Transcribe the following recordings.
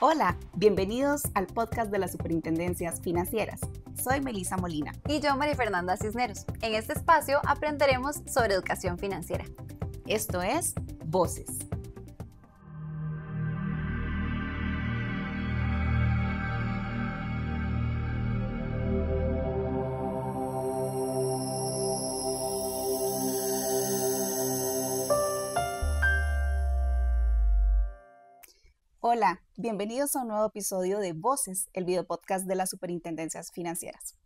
Hola, bienvenidos al podcast de las Superintendencias Financieras. Soy Melissa Molina. Y yo, María Fernanda Cisneros. En este espacio aprenderemos sobre educación financiera. Esto es Voces. Hola, bienvenidos a un nuevo episodio de Voces, el video podcast de las Superintendencias Financieras.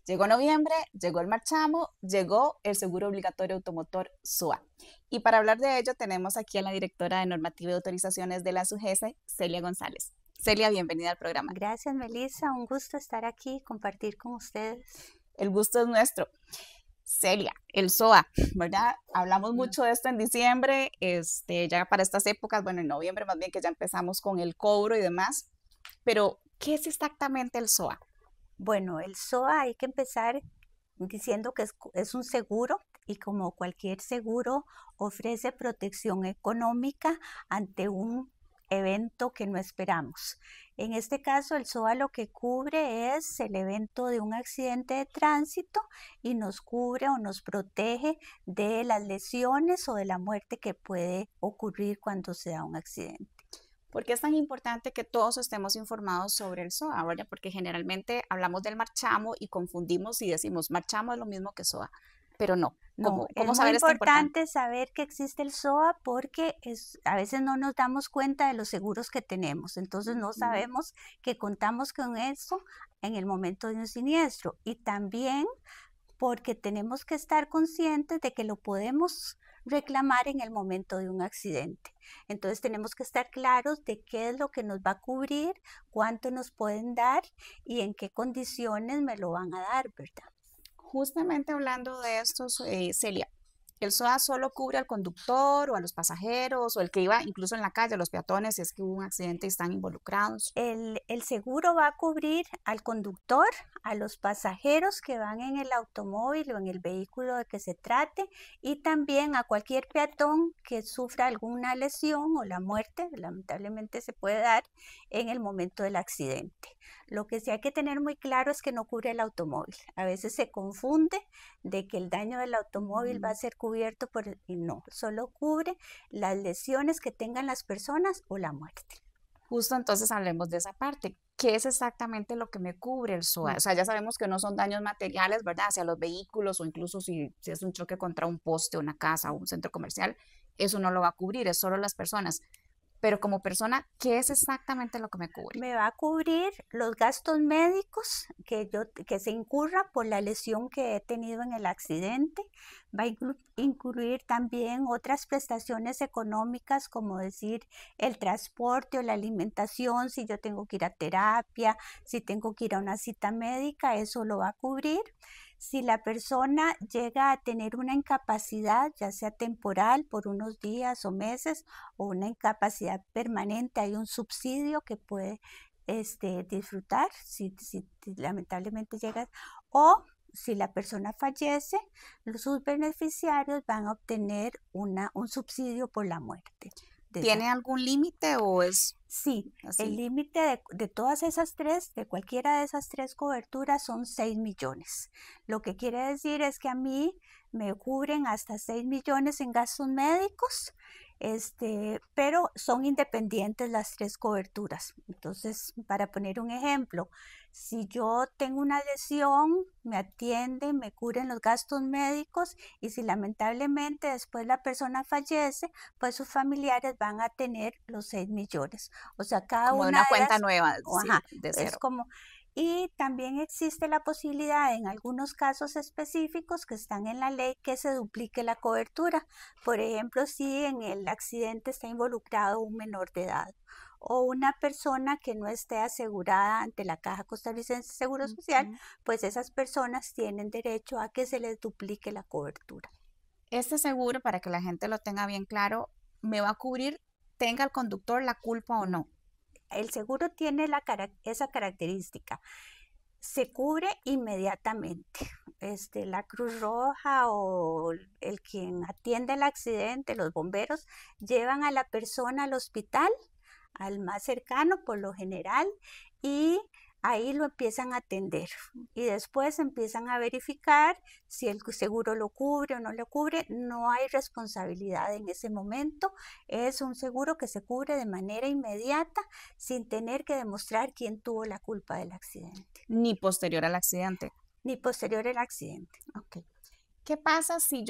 Llegó noviembre, llegó el marchamo, llegó el seguro obligatorio automotor SOA. Y para hablar de ello tenemos aquí a la directora de Normativa y Autorizaciones de la SUGESE, Celia González. Celia, bienvenida al programa. Gracias, Melissa. Un gusto estar aquí y compartir con ustedes. El gusto es nuestro. Celia, el SOA, ¿verdad? Hablamos mucho de esto en diciembre, ya para estas épocas, bueno, en noviembre más bien que ya empezamos con el cobro y demás, pero ¿qué es exactamente el SOA? Bueno, el SOA hay que empezar diciendo que es un seguro y como cualquier seguro ofrece protección económica ante un evento que no esperamos. En este caso, el SOA lo que cubre es el evento de un accidente de tránsito y nos cubre o nos protege de las lesiones o de la muerte que puede ocurrir cuando se da un accidente. ¿Por qué es tan importante que todos estemos informados sobre el SOA, verdad? Porque generalmente hablamos del marchamo y confundimos y decimos, marchamo es lo mismo que SOA, pero no. No, ¿Cómo es saber muy esto importante saber que existe el SOA porque a veces no nos damos cuenta de los seguros que tenemos, entonces no sabemos que contamos con eso en el momento de un siniestro y también porque tenemos que estar conscientes de que lo podemos reclamar en el momento de un accidente. Entonces tenemos que estar claros de qué es lo que nos va a cubrir, cuánto nos pueden dar y en qué condiciones me lo van a dar, ¿verdad? Justamente hablando de esto, Celia, ¿el SOA solo cubre al conductor o a los pasajeros o el que iba incluso en la calle, los peatones, si es que hubo un accidente y están involucrados? El seguro va a cubrir al conductor, a los pasajeros que van en el automóvil o en el vehículo de que se trate y también a cualquier peatón que sufra alguna lesión o la muerte, lamentablemente se puede dar en el momento del accidente. Lo que sí hay que tener muy claro es que no cubre el automóvil. A veces se confunde de que el daño del automóvil va a ser cubierto y no, solo cubre las lesiones que tengan las personas o la muerte. Justo entonces hablemos de esa parte. ¿Qué es exactamente lo que me cubre el SOA? O sea, ya sabemos que no son daños materiales, ¿verdad? Hacia los vehículos o incluso si es un choque contra un poste, una casa o un centro comercial, eso no lo va a cubrir, es solo las personas. Pero como persona, ¿qué es exactamente lo que me cubre? Me va a cubrir los gastos médicos que se incurra por la lesión que he tenido en el accidente. Va a incluir también otras prestaciones económicas, como decir el transporte o la alimentación, si yo tengo que ir a terapia, si tengo que ir a una cita médica, eso lo va a cubrir. Si la persona llega a tener una incapacidad, ya sea temporal por unos días o meses, o una incapacidad permanente, hay un subsidio que puede disfrutar si lamentablemente llega, o si la persona fallece, sus beneficiarios van a obtener un subsidio por la muerte. ¿Tiene algún límite o es...? Sí, así? El límite de todas esas tres, de cualquiera de esas tres coberturas son 6 millones. Lo que quiere decir es que a mí me cubren hasta 6 millones en gastos médicos, pero son independientes las tres coberturas. Entonces, para poner un ejemplo, si yo tengo una lesión, me atienden, me cubren los gastos médicos y si lamentablemente después la persona fallece, pues sus familiares van a tener los 6 millones. O sea, cada como una una cuenta nueva, de cero. es como, y también existe la posibilidad en algunos casos específicos que están en la ley que se duplique la cobertura. Por ejemplo, si en el accidente está involucrado un menor de edad o una persona que no esté asegurada ante la Caja Costarricense de Seguro Social, pues esas personas tienen derecho a que se les duplique la cobertura. Este seguro, para que la gente lo tenga bien claro, me va a cubrir, tenga el conductor la culpa o no. El seguro tiene esa característica. Se cubre inmediatamente. La Cruz Roja o el quien atiende el accidente, los bomberos, llevan a la persona al hospital al más cercano por lo general, y ahí lo empiezan a atender y después empiezan a verificar si el seguro lo cubre o no lo cubre. No hay responsabilidad en ese momento, es un seguro que se cubre de manera inmediata sin tener que demostrar quién tuvo la culpa del accidente, Ni posterior al accidente. ni posterior al accidente. Ok. ¿Qué pasa si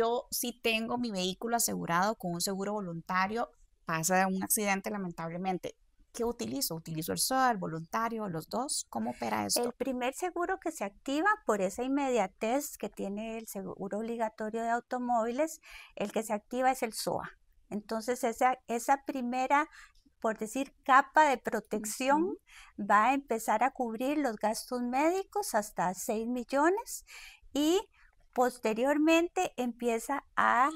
tengo mi vehículo asegurado con un seguro voluntario, pasa un accidente lamentablemente? ¿Qué utilizo? ¿Utilizo el SOA, el voluntario, los dos? ¿Cómo opera El esto? primer seguro que se activa por esa inmediatez que tiene el seguro obligatorio de automóviles, el que se activa es el SOA. Entonces esa primera, por decir, capa de protección Ujú. va a empezar a cubrir los gastos médicos hasta 6 millones y posteriormente empieza a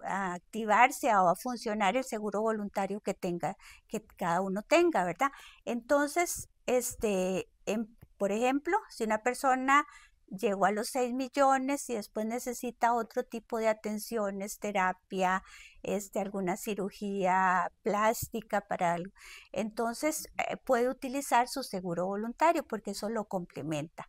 activarse o a funcionar el seguro voluntario que cada uno tenga, ¿verdad? Entonces, por ejemplo, si una persona llegó a los 6 millones y después necesita otro tipo de atenciones, terapia, alguna cirugía plástica para algo, entonces puede utilizar su seguro voluntario porque eso lo complementa.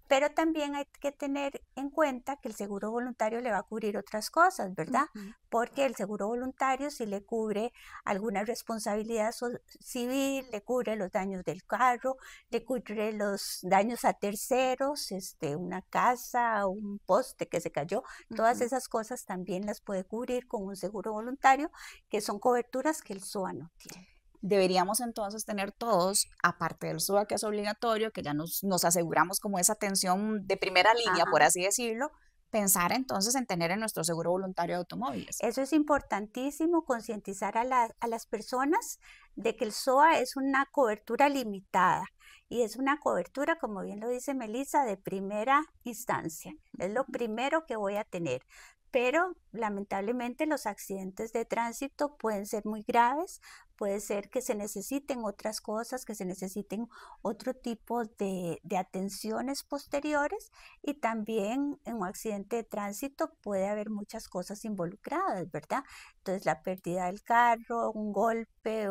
Pero también hay que tener en cuenta que el seguro voluntario le va a cubrir otras cosas, ¿verdad? Ujú. Porque el seguro voluntario sí le cubre alguna responsabilidad civil, le cubre los daños del carro, le cubre los daños a terceros, una casa, un poste que se cayó, todas Ujú. esas cosas también las puede cubrir con un seguro voluntario, que son coberturas que el SOA no tiene. Deberíamos entonces tener todos, aparte del SUA que es obligatorio, que ya nos aseguramos como esa atención de primera línea, Ajá. por así decirlo, pensar entonces en tener en nuestro seguro voluntario de automóviles. Eso es importantísimo, concientizar a las personas de que el SOA es una cobertura limitada y es una cobertura, como bien lo dice Melissa, de primera instancia. Es lo primero que voy a tener. Pero lamentablemente los accidentes de tránsito pueden ser muy graves, puede ser que se necesiten otras cosas, que se necesiten otro tipo de atenciones posteriores, y también en un accidente de tránsito puede haber muchas cosas involucradas, ¿verdad? Entonces la pérdida del carro, un golpe,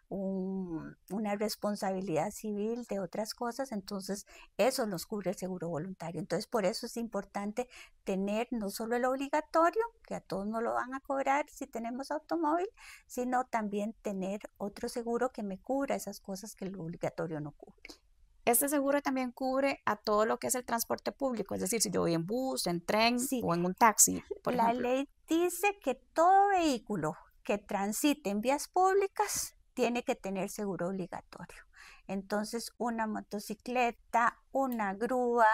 una responsabilidad civil de otras cosas, entonces eso los cubre el seguro voluntario. Entonces por eso es importante tener no solo el obligatorio, que a todos no lo van a cobrar si tenemos automóvil, sino también tener otro seguro que me cubra esas cosas que el obligatorio no cubre. Este seguro también cubre a todo lo que es el transporte público, es decir, si yo voy en bus, en tren Sí, o en un taxi, por la ejemplo. ley dice que todo vehículo que transite en vías públicas tiene que tener seguro obligatorio. Entonces, una motocicleta, una grúa,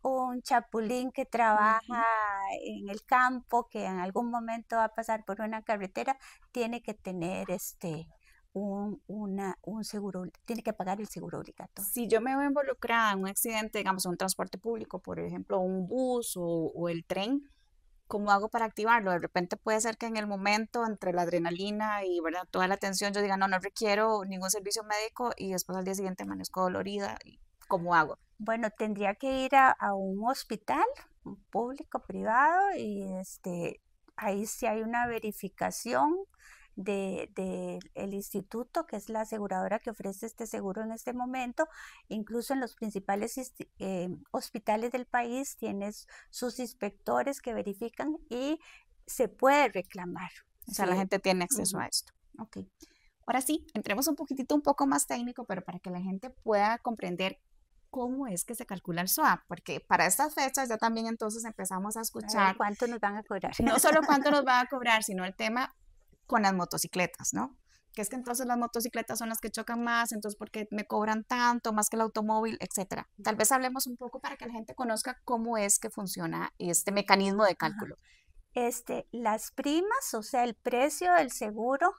un chapulín que trabaja Ujú. en el campo, que en algún momento va a pasar por una carretera, tiene que tener un seguro, tiene que pagar el seguro obligatorio. Si yo me veo involucrada en un accidente, digamos, en un transporte público, por ejemplo, un bus o el tren, ¿cómo hago para activarlo? De repente puede ser que en el momento, entre la adrenalina y, ¿verdad?, toda la tensión, yo diga, no, no requiero ningún servicio médico y después al día siguiente amanezco dolorida. ¿Cómo hago? Bueno, tendría que ir a un hospital, un público, privado, y ahí sí hay una verificación de el instituto, que es la aseguradora que ofrece este seguro en este momento. Incluso en los principales hospitales del país tienes sus inspectores que verifican y se puede reclamar. O sea, la Sí. gente tiene acceso Ujú. a esto. Ok. Ahora sí, entremos un poco más técnico, pero para que la gente pueda comprender cómo es que se calcula el SOAP, porque para estas fechas ya también entonces empezamos a A ver escuchar cuánto nos van a cobrar. no solo cuánto nos va a cobrar, sino el tema con las motocicletas, ¿no? Que es que entonces las motocicletas son las que chocan más, entonces ¿por qué me cobran tanto más que el automóvil, etcétera? Tal vez hablemos un poco para que la gente conozca cómo es que funciona este mecanismo de Ajá. cálculo. Las primas, o sea, el precio del seguro,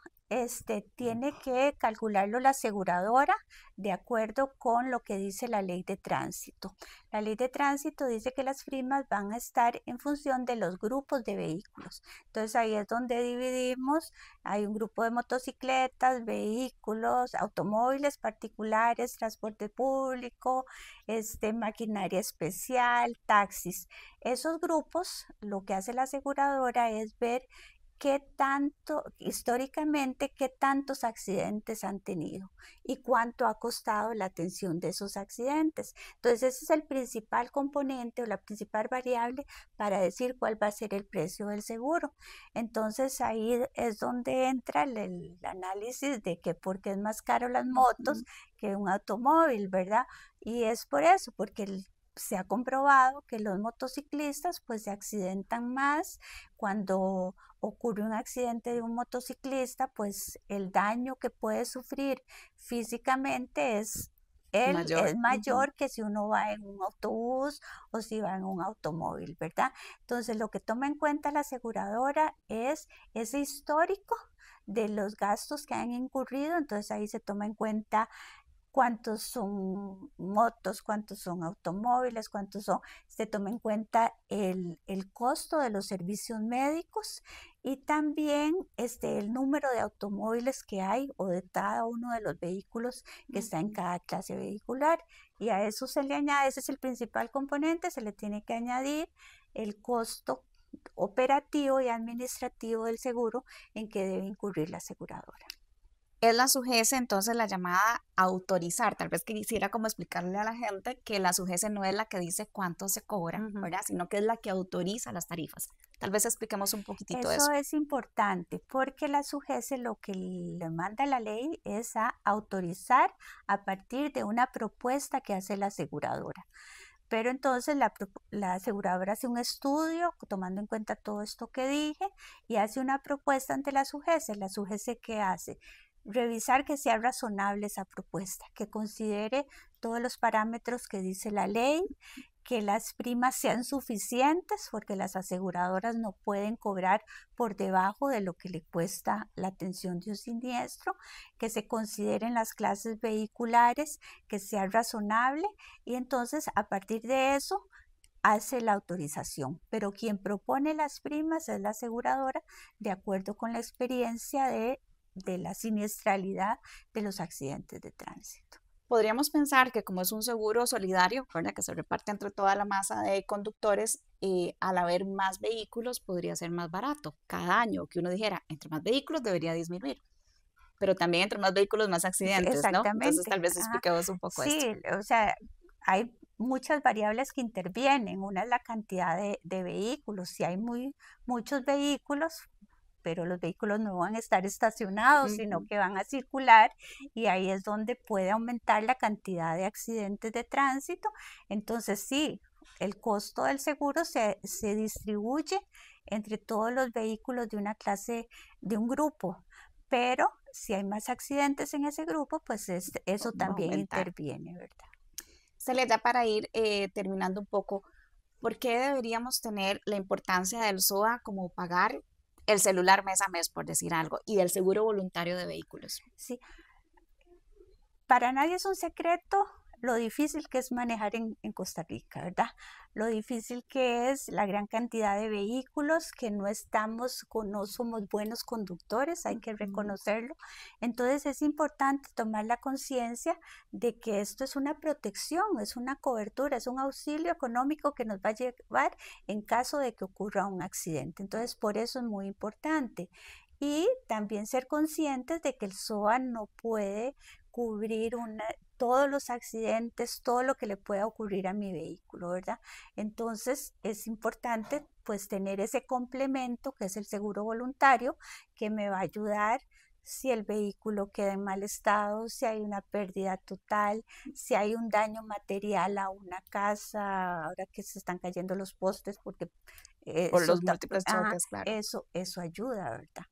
tiene que calcularlo la aseguradora de acuerdo con lo que dice la ley de tránsito. La ley de tránsito dice que las primas van a estar en función de los grupos de vehículos. Entonces ahí es donde dividimos. Hay un grupo de motocicletas, vehículos, automóviles particulares, transporte público, maquinaria especial, taxis. Esos grupos, lo que hace la aseguradora es ver qué tanto, históricamente, qué tantos accidentes han tenido y cuánto ha costado la atención de esos accidentes. Entonces, ese es el principal componente o la principal variable para decir cuál va a ser el precio del seguro. Entonces, ahí es donde entra el análisis de que por qué es más caro las motos que un automóvil, ¿verdad? Y es por eso, porque se ha comprobado que los motociclistas pues se accidentan más. Cuando ocurre un accidente de un motociclista, pues el daño que puede sufrir físicamente es Mayor. mayor que si uno va en un autobús o si va en un automóvil, ¿verdad? Entonces, lo que toma en cuenta la aseguradora es ese histórico de los gastos que han incurrido. Entonces, ahí se toma en cuenta cuántos son motos, cuántos son automóviles, cuántos son, se toma en cuenta el costo de los servicios médicos y también el número de automóviles que hay o de cada uno de los vehículos que está en cada clase vehicular. Y a eso se le añade, ese es el principal componente, se le tiene que añadir el costo operativo y administrativo del seguro en que debe incurrir la aseguradora. Es la SUGESE entonces la llamada a autorizar. Tal vez quisiera como explicarle a la gente que la SUGESE no es la que dice cuánto se cobra, ¿verdad? Sino que es la que autoriza las tarifas. Tal vez expliquemos un poquitito Eso eso. es importante porque la SUGESE lo que le manda la ley es a autorizar a partir de una propuesta que hace la aseguradora. Pero entonces la aseguradora hace un estudio tomando en cuenta todo esto que dije y hace una propuesta ante la SUGESE. La SUGESE, ¿qué hace? Revisar que sea razonable esa propuesta, que considere todos los parámetros que dice la ley, que las primas sean suficientes, porque las aseguradoras no pueden cobrar por debajo de lo que le cuesta la atención de un siniestro, que se consideren las clases vehiculares, que sea razonable y entonces a partir de eso hace la autorización, pero quien propone las primas es la aseguradora de acuerdo con la experiencia de la siniestralidad de los accidentes de tránsito. Podríamos pensar que como es un seguro solidario, ¿verdad? Que se reparte entre toda la masa de conductores, al haber más vehículos podría ser más barato cada año, que uno dijera, entre más vehículos debería disminuir, pero también entre más vehículos más accidentes, ¿no? Entonces Exactamente. tal vez expliquemos un poco esto. Sí, o sea, hay muchas variables que intervienen. Una es la cantidad de vehículos. Si hay muchos vehículos, pero los vehículos no van a estar estacionados, sino que van a circular y ahí es donde puede aumentar la cantidad de accidentes de tránsito. Entonces sí, el costo del seguro se distribuye entre todos los vehículos de una clase, de un grupo, pero si hay más accidentes en ese grupo, pues eso Va a también aumentar. interviene, ¿verdad? Se les da para ir terminando un poco, ¿por qué deberíamos tener la importancia del SOA como pagar el celular mes a mes, por decir algo, y del seguro voluntario de vehículos? Sí, para nadie es un secreto lo difícil que es manejar en Costa Rica, ¿verdad? Lo difícil que es la gran cantidad de vehículos, que no somos buenos conductores, hay que reconocerlo. Entonces es importante tomar la conciencia de que esto es una protección, es una cobertura, es un auxilio económico que nos va a llevar en caso de que ocurra un accidente. Entonces por eso es muy importante. Y también ser conscientes de que el SOA no puede cubrir todos los accidentes, todo lo que le pueda ocurrir a mi vehículo, ¿verdad? Entonces es importante pues tener ese complemento que es el seguro voluntario que me va a ayudar si el vehículo queda en mal estado, si hay una pérdida total, si hay un daño material a una casa, ahora que se están cayendo los postes porque Por los múltiples choques, claro. eso ayuda, ¿verdad?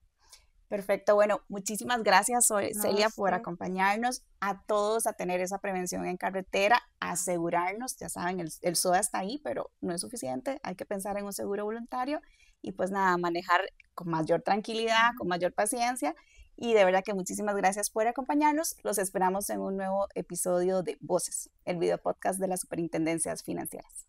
Perfecto, bueno, muchísimas gracias, No Celia, por sé. acompañarnos a todos a tener esa prevención en carretera, asegurarnos, ya saben, el SOA está ahí, pero no es suficiente, hay que pensar en un seguro voluntario y pues nada, manejar con mayor tranquilidad, con mayor paciencia y de verdad que muchísimas gracias por acompañarnos, los esperamos en un nuevo episodio de Voces, el video podcast de las Superintendencias Financieras.